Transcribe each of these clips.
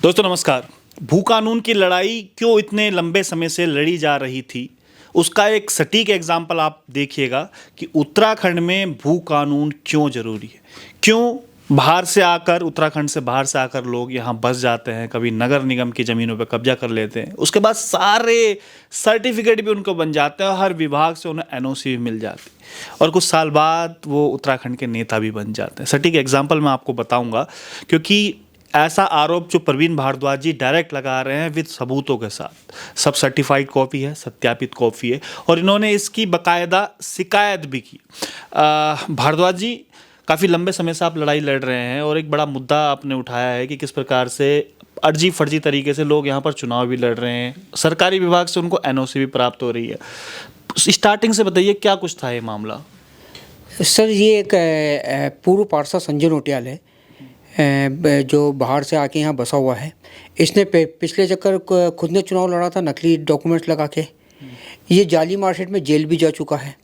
दोस्तों नमस्कार। भू कानून की लड़ाई क्यों इतने लंबे समय से लड़ी जा रही थी, उसका एक सटीक एग्जाम्पल आप देखिएगा कि उत्तराखंड में भू कानून क्यों जरूरी है। क्यों बाहर से आकर, उत्तराखंड से बाहर से आकर लोग यहाँ बस जाते हैं, कभी नगर निगम की ज़मीनों पर कब्जा कर लेते हैं, उसके बाद सारे सर्टिफिकेट भी उनको बन जाते हैं और हर विभाग से उन्हें एनओसी भी मिल जाती है और कुछ साल बाद वो उत्तराखंड के नेता भी बन जाते हैं। सटीक एग्जाम्पल मैं आपको बताऊंगा क्योंकि ऐसा आरोप जो प्रवीण भारद्वाज जी डायरेक्ट लगा रहे हैं विद सबूतों के साथ, सब सर्टिफाइड कॉपी है, सत्यापित कॉपी है और इन्होंने इसकी बकायदा शिकायत भी की। भारद्वाज जी, काफ़ी लंबे समय से आप लड़ाई लड़ रहे हैं और एक बड़ा मुद्दा आपने उठाया है कि किस प्रकार से अर्जी फर्जी तरीके से लोग यहाँ पर चुनाव भी लड़ रहे हैं, सरकारी विभाग से उनको एनओसी भी प्राप्त हो रही है। स्टार्टिंग से बताइए क्या कुछ था ये मामला। सर, ये एक पूर्व पार्षद संजय नोटियाल है, जो बाहर से आके यहाँ बसा हुआ है। इसने पिछले चक्कर खुद ने चुनाव लड़ा था नकली डॉक्यूमेंट्स लगा के। ये जाली मार्केट में जेल भी जा चुका है।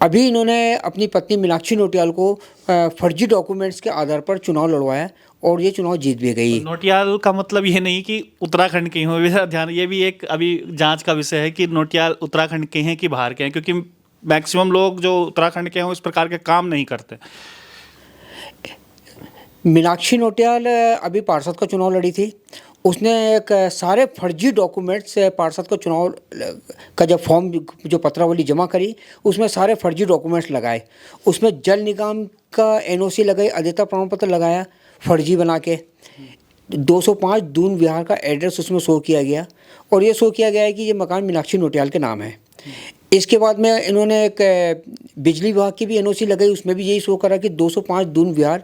अभी इन्होंने अपनी पत्नी मीनाक्षी नोटियाल को फर्जी डॉक्यूमेंट्स के आधार पर चुनाव लड़वाया और ये चुनाव जीत भी गई। नोटियाल का मतलब ये नहीं कि उत्तराखंड के हो, मेरा ध्यान ये भी एक अभी जांच का विषय है कि नोटियाल उत्तराखंड के हैं कि बाहर के हैं, क्योंकि मैक्सिमम लोग जो उत्तराखंड के हैं इस प्रकार के काम नहीं करते। मीनाक्षी नोटियाल अभी पार्षद का चुनाव लड़ी थी। उसने एक सारे फर्जी डॉक्यूमेंट्स पार्षद का चुनाव का जब फॉर्म जो पत्रावली जमा करी, उसमें सारे फर्जी डॉक्यूमेंट्स लगाए। उसमें जल निगम का एनओसी लगाई, आद्यता प्रमाण पत्र लगाया फर्जी बना के। 205 दून विहार का एड्रेस उसमें शो किया गया और ये शो किया गया है कि ये मकान मीनाक्षी नोटियाल के नाम है। इसके बाद में इन्होंने एक बिजली विभाग की भी एनओसी लगाई, उसमें भी यही शो करा कि 205 दून विहार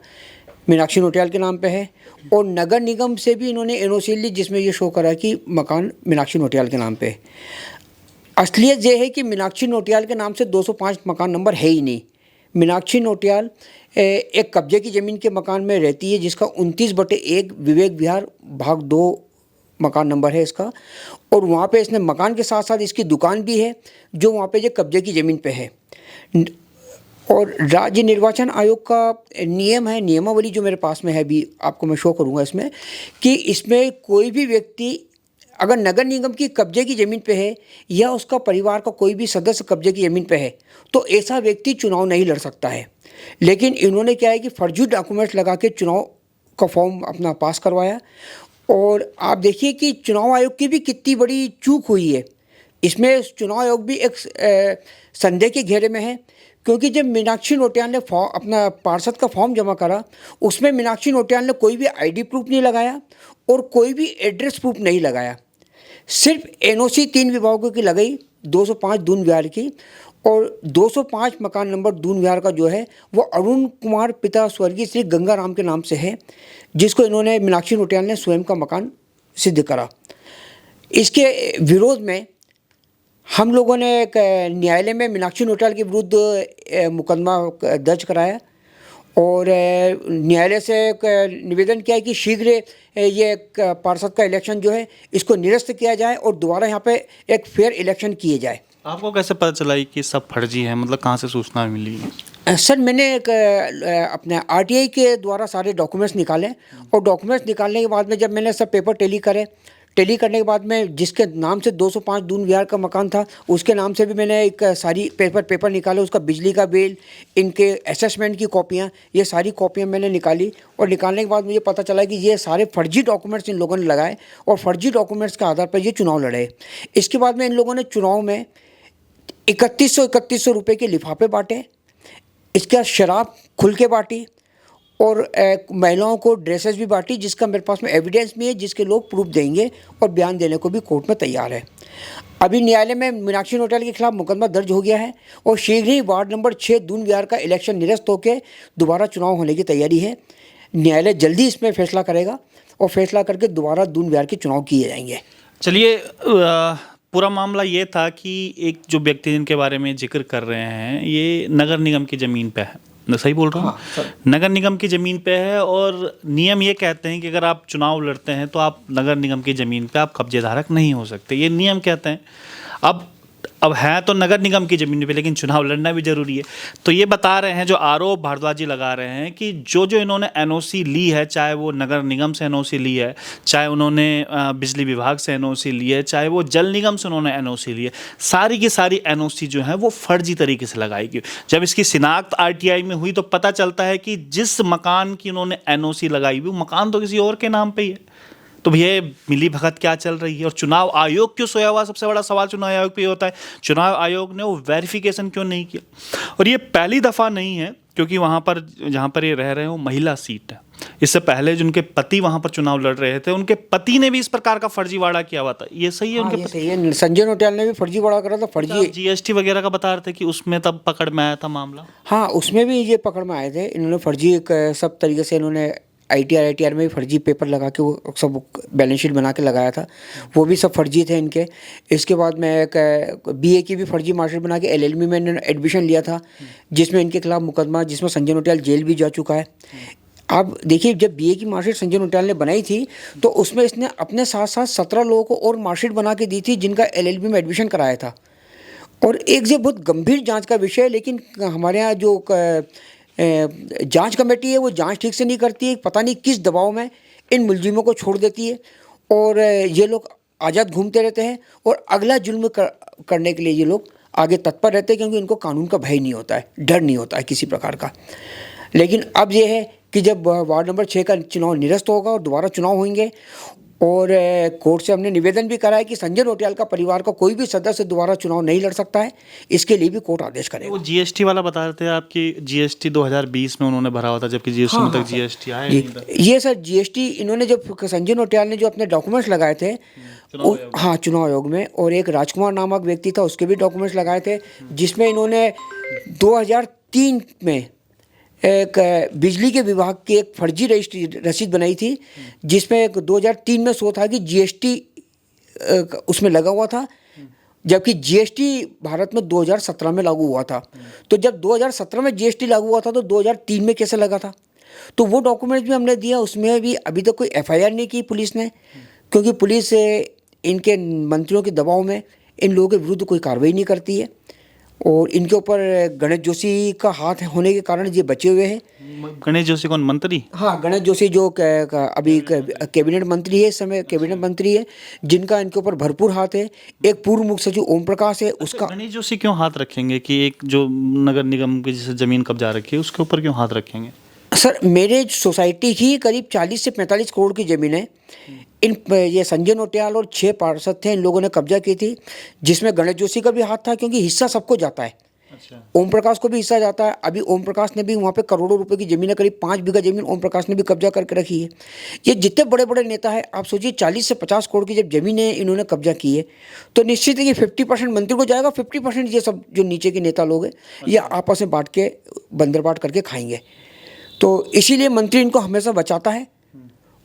मीनाक्षी नोटियाल के नाम पे है। और नगर निगम से भी इन्होंने एनओसी ली जिसमें ये शो करा कि मकान मीनाक्षी नोटियाल के नाम पे है। असलियत ये है कि मीनाक्षी नोटियाल के नाम से 205 मकान नंबर है ही नहीं। मीनाक्षी नोटियाल एक कब्जे की ज़मीन के मकान में रहती है जिसका 29/1 विवेक विहार भाग 2 मकान नंबर है इसका। और वहाँ पे इसने मकान के साथ साथ इसकी दुकान भी है जो वहाँ पे ये कब्जे की ज़मीन पे है। और राज्य निर्वाचन आयोग का नियम है, नियमावली जो मेरे पास में है, भी आपको मैं शो करूंगा इसमें, कि इसमें कोई भी व्यक्ति अगर नगर निगम की कब्जे की ज़मीन पे है या उसका परिवार का कोई भी सदस्य कब्जे की ज़मीन पे है तो ऐसा व्यक्ति चुनाव नहीं लड़ सकता है। लेकिन इन्होंने क्या है कि फर्जी डॉक्यूमेंट्स लगा के चुनाव का फॉर्म अपना पास करवाया। और आप देखिए कि चुनाव आयोग की भी कितनी बड़ी चूक हुई है। इसमें चुनाव आयोग भी एक संदेह के घेरे में है, क्योंकि जब मीनाक्षी नोटियाल ने अपना पार्षद का फॉर्म जमा करा, उसमें मीनाक्षी नोटियाल ने कोई भी आईडी प्रूफ नहीं लगाया और कोई भी एड्रेस प्रूफ नहीं लगाया। सिर्फ एनओसी 3 विभागों की लगाई, 205 दून विहार की। और 205 मकान नंबर दून विहार का जो है वो अरुण कुमार पिता स्वर्गीय श्री गंगाराम के नाम से है, जिसको इन्होंने मीनाक्षी नोटियाल ने स्वयं का मकान सिद्ध करा। इसके विरोध में हम लोगों ने एक न्यायालय में मीनाक्षी नोटियाल के विरुद्ध मुकदमा दर्ज कराया और न्यायालय से एक निवेदन किया है कि शीघ्र ये पार्षद का इलेक्शन जो है इसको निरस्त किया जाए और दोबारा यहाँ पे एक फेयर इलेक्शन किए जाए। आपको कैसे पता चला कि सब फर्जी है, मतलब कहाँ से सूचना मिली? सर, मैंने एक अपने आरटीआई के द्वारा सारे डॉक्यूमेंट्स निकाले और डॉक्यूमेंट्स निकालने के बाद में जब मैंने सब पेपर टैली करने के बाद में जिसके नाम से 205 दून विहार का मकान था उसके नाम से भी मैंने एक सारी पेपर निकाले, उसका बिजली का बिल, इनके असेसमेंट की कॉपियाँ, ये सारी कॉपियाँ मैंने निकाली। और निकालने के बाद मुझे पता चला कि ये सारे फर्जी डॉक्यूमेंट्स इन लोगों ने लगाए और फर्जी डॉक्यूमेंट्स के आधार पर ये चुनाव लड़े। इसके बाद में इन लोगों ने चुनाव में 3100 रुपये के लिफाफे बांटे, इसका शराब खुल के बांटी और महिलाओं को ड्रेसेस भी बांटी, जिसका मेरे पास में एविडेंस भी है, जिसके लोग प्रूफ देंगे और बयान देने को भी कोर्ट में तैयार है। अभी न्यायालय में मीनाक्षी नोटियाल के खिलाफ मुकदमा दर्ज हो गया है और शीघ्र ही वार्ड नंबर 6 दून विहार का इलेक्शन निरस्त होकर दोबारा चुनाव होने की तैयारी है। न्यायालय जल्दी इसमें फैसला करेगा और फैसला करके दोबारा दून विहार के चुनाव किए जाएंगे। चलिए, पूरा मामला ये था कि एक जो व्यक्ति जिनके बारे में जिक्र कर रहे हैं ये नगर निगम की ज़मीन पे है, मैं सही बोल रहा हूँ? हाँ, नगर निगम की ज़मीन पे है और नियम ये कहते हैं कि अगर आप चुनाव लड़ते हैं तो आप नगर निगम की ज़मीन पे आप कब्जेधारक नहीं हो सकते, ये नियम कहते हैं। अब अब है तो नगर निगम की ज़मीन पे, लेकिन चुनाव लड़ना भी जरूरी है। तो ये बता रहे हैं, जो आरोप भारद्वाज जी लगा रहे हैं, कि जो जो इन्होंने एनओसी ली है, चाहे वो नगर निगम से एनओसी ली है, चाहे उन्होंने बिजली विभाग से एनओसी ली है, चाहे वो जल निगम से उन्होंने एनओसी ली है, सारी की सारी एनओसी जो है वो फर्जी तरीके से लगाई गई। जब इसकी शिनाख्त आरटीआई में हुई तो पता चलता है कि जिस मकान की उन्होंने एनओसी लगाई हुई, वो मकान तो किसी और के नाम पे ही है। तो भैया मिली भगत क्या चल रही है? और चुनाव आयोग क्यों सोया हुआ? सबसे बड़ा सवाल चुनाव आयोग पे होता है, चुनाव आयोग ने वो वेरिफिकेशन क्यों नहीं किया? और ये पहली दफ़ा नहीं है, क्योंकि वहाँ पर जहाँ पर ये रह रहे हैं वो महिला सीट है। इससे पहले जिनके पति वहाँ पर चुनाव लड़ रहे थे, उनके पति ने भी इस प्रकार का फर्जीवाड़ा किया हुआ था। ये सही है? हाँ, उनके ये सही है। संजय नोटियाल ने भी फर्जीवाड़ा करा था, फर्जी जीएसटी वगैरह का बता रहे थे कि उसमें तब पकड़ में आया था मामला। हाँ, उसमें भी ये पकड़ में आए थे। इन्होंने फर्जी सब तरीके से इन्होंने आईटीआर में भी फर्जी पेपर लगा के वो सब बैलेंस शीट बना के लगाया था, वो भी सब फर्जी थे इनके। इसके बाद में एक बीए की भी फर्जी मार्कशीट बना के एलएलबी में इन्होंने एडमिशन लिया था, जिसमें इनके खिलाफ मुकदमा, जिसमें संजय नोटियाल जेल भी जा चुका है। आप देखिए, जब बीए की मार्कशीट संजय नोटियाल ने बनाई थी तो उसमें इसने अपने साथ साथ 17 लोगों को और मार्कशीट बना के दी थी जिनका एलएलबी में एडमिशन कराया था। और एक ये बहुत गंभीर जांच का विषय है, लेकिन हमारे यहाँ जो जांच कमेटी है वो जांच ठीक से नहीं करती है। पता नहीं किस दबाव में इन मुलजिमों को छोड़ देती है और ये लोग आज़ाद घूमते रहते हैं और अगला जुल्म करने के लिए ये लोग आगे तत्पर रहते हैं, क्योंकि इनको कानून का भय नहीं होता है, डर नहीं होता है किसी प्रकार का। लेकिन अब ये है कि जब वार्ड नंबर 6 का चुनाव निरस्त होगा और दोबारा चुनाव होंगे, और कोर्ट से हमने निवेदन भी करा है कि संजय नोटियाल का परिवार का कोई भी सदस्य दोबारा चुनाव नहीं लड़ सकता है, इसके लिए भी कोर्ट आदेश करेगा। वो जीएसटी वाला बता रहे थे आपकी, जीएसटी 2020 में उन्होंने भरा हुआ था, जबकि जीएसटी में तक जीएसटी आया नहीं था। ये सर जीएसटी इन्होंने जब संजय नोटियाल ने जो अपने डॉक्यूमेंट्स लगाए थे हाँ चुनाव आयोग में, और एक राजकुमार नामक व्यक्ति था उसके भी डॉक्यूमेंट्स लगाए थे, जिसमें इन्होंने 2003 में एक बिजली के विभाग की एक फर्जी रजिस्ट्री रसीद बनाई थी, जिसमें 2003 में शो था कि जीएसटी उसमें लगा हुआ था, जबकि जीएसटी भारत में 2017 में लागू हुआ था। तो जब 2017 में जीएसटी लागू हुआ था तो 2003 में कैसे लगा था? तो वो डॉक्यूमेंट्स भी हमने दिया, उसमें भी अभी तक कोई एफआईआर नहीं की पुलिस ने, क्योंकि पुलिस इनके मंत्रियों के दबाव में इन लोगों के विरुद्ध कोई कार्रवाई नहीं करती है, और इनके ऊपर गणेश जोशी का हाथ होने के कारण ये बचे हुए हैं। गणेश जोशी कौन, मंत्री? हाँ, गणेश जोशी जो अभी कैबिनेट मंत्री है, इस समय कैबिनेट मंत्री है, जिनका इनके ऊपर भरपूर हाथ है। एक पूर्व मुख्य सचिव ओम प्रकाश है, उसका गणेश जोशी क्यों हाथ रखेंगे कि एक जो नगर निगम की जैसे जमीन कब्जा रखी है उसके ऊपर क्यों हाथ रखेंगे? सर, मेरे सोसाइटी की करीब 40 से 45 करोड़ की ज़मीन है। ये संजय नोटियाल और 6 पार्षद थे, इन लोगों ने कब्जा की थी, जिसमें गणेश जोशी का भी हाथ था, क्योंकि हिस्सा सबको जाता है। अच्छा। ओम प्रकाश को भी हिस्सा जाता है। अभी ओम प्रकाश ने भी वहाँ पे करोड़ों रुपए की ज़मीन है, करीब 5 बीघा ज़मीन ओम प्रकाश ने भी कब्जा करके रखी है। ये जितने बड़े बड़े नेता हैं, आप सोचिए 40 से 50 करोड़ की जब ज़मीनें इन्होंने कब्जा की है, तो निश्चित है कि 50% मंत्री को जाएगा, 50% ये सब जो नीचे के नेता लोग हैं ये आपस में बांट के बंदर बांट करके खाएंगे। तो इसीलिए मंत्री इनको हमेशा बचाता है।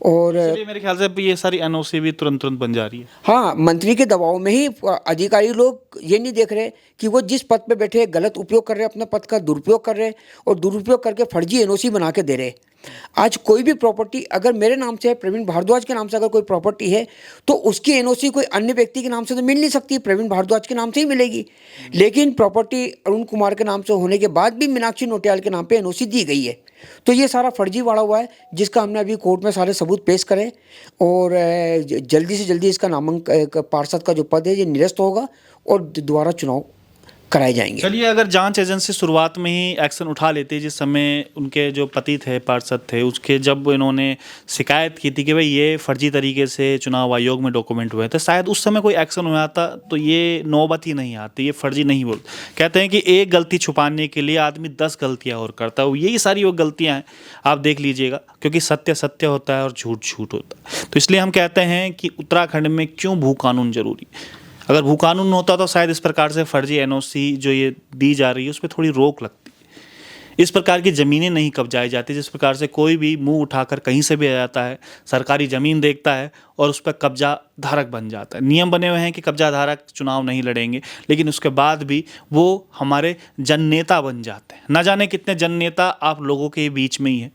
और मेरे ख्याल से ये सारी एनओसी भी तुरंत बन जा रही है। हाँ, मंत्री के दबाव में ही अधिकारी लोग ये नहीं देख रहे कि वो जिस पद पे बैठे हैं गलत उपयोग कर रहे हैं, अपने पद का दुरुपयोग कर रहे हैं, और दुरुपयोग करके फर्जी एनओसी बना के दे रहे हैं। आज कोई भी प्रॉपर्टी अगर मेरे नाम से है, प्रवीण भारद्वाज के नाम से अगर कोई प्रॉपर्टी है, तो उसकी एनओसी कोई अन्य व्यक्ति के नाम से तो मिल नहीं सकती, प्रवीण भारद्वाज के नाम से ही मिलेगी। लेकिन प्रॉपर्टी अरुण कुमार के नाम से होने के बाद भी मीनाक्षी नोटियाल के नाम पे एनओसी दी गई है। तो ये सारा फर्जीवाड़ा हुआ है, जिसका हमने अभी कोर्ट में सारे सबूत पेश करे, और जल्दी से जल्दी इसका नामांकन पार्षद का जो पद है ये निरस्त होगा और दोबारा चुनाव कराए जाएंगे। चलिए, अगर जांच एजेंसी शुरुआत में ही एक्शन उठा लेती, जिस समय उनके जो पति थे, पार्षद थे, उसके जब इन्होंने शिकायत की थी कि भाई ये फर्जी तरीके से चुनाव आयोग में डॉक्यूमेंट हुए थे, शायद उस समय कोई एक्शन हुआ था तो ये नौबत ही नहीं आती, ये फर्जी नहीं बोलते। कहते हैं कि एक गलती छुपाने के लिए आदमी 10 गलतियाँ और करता है, यही सारी वो गलतियाँ हैं, आप देख लीजिएगा, क्योंकि सत्य सत्य होता है और झूठ झूठ होता है। तो इसलिए हम कहते हैं कि उत्तराखंड में क्यों भू कानून जरूरी। अगर भू कानून होता तो शायद इस प्रकार से फर्जी एनओसी जो ये दी जा रही है उस पर थोड़ी रोक लगती, इस प्रकार की ज़मीनें नहीं कब्जाई जाती, जिस प्रकार से कोई भी मुंह उठाकर कहीं से भी आ जाता है, सरकारी ज़मीन देखता है और उस पर कब्जा धारक बन जाता है। नियम बने हुए हैं कि कब्जा धारक चुनाव नहीं लड़ेंगे, लेकिन उसके बाद भी वो हमारे जननेता बन जाते हैं। न जाने कितने जननेता आप लोगों के बीच में ही हैं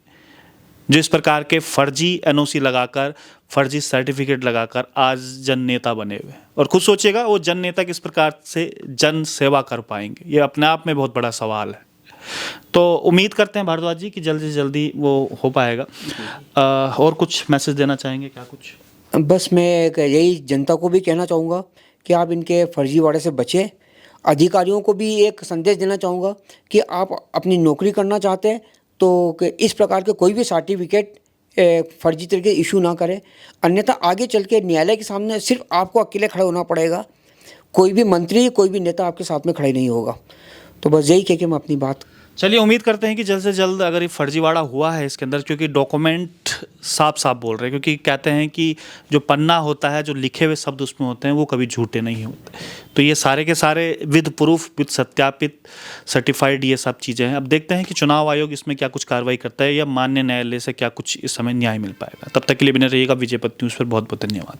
जो इस प्रकार के फर्जी एनओसी लगाकर, फर्जी सर्टिफिकेट लगाकर आज जन नेता बने हुए हैं। और खुद सोचिएगा वो जन नेता किस प्रकार से जन सेवा कर पाएंगे, ये अपने आप में बहुत बड़ा सवाल है। तो उम्मीद करते हैं भारद्वाज जी कि जल्दी से जल्दी वो हो पाएगा। और कुछ मैसेज देना चाहेंगे क्या कुछ? बस मैं यही जनता को भी कहना चाहूँगा कि आप इनके फर्जीवाड़े से बचें। अधिकारियों को भी एक संदेश देना चाहूँगा कि आप अपनी नौकरी करना चाहते हैं तो इस प्रकार के कोई भी सर्टिफिकेट फर्जी तरीके इशू ना करें, अन्यथा आगे चल के न्यायालय के सामने सिर्फ आपको अकेले खड़े होना पड़ेगा, कोई भी मंत्री, कोई भी नेता आपके साथ में खड़े नहीं होगा। तो बस यही कह के मैं अपनी बात। चलिए, उम्मीद करते हैं कि जल्द से जल्द अगर ये फर्जीवाड़ा हुआ है इसके अंदर, क्योंकि डॉक्यूमेंट साफ साफ बोल रहे हैं, क्योंकि कहते हैं कि जो पन्ना होता है, जो लिखे हुए शब्द उसमें होते हैं, वो कभी झूठे नहीं होते। तो ये सारे के सारे विद प्रूफ, विद सत्यापित, सर्टिफाइड ये सब चीज़ें हैं। अब देखते हैं कि चुनाव आयोग इसमें क्या कुछ कार्रवाई करता है या माननीय न्यायालय से क्या कुछ इस समय न्याय मिल पाएगा। तब तक के लिए बने रहिएगा विजय पथ न्यूज़ पर। बहुत बहुत धन्यवाद।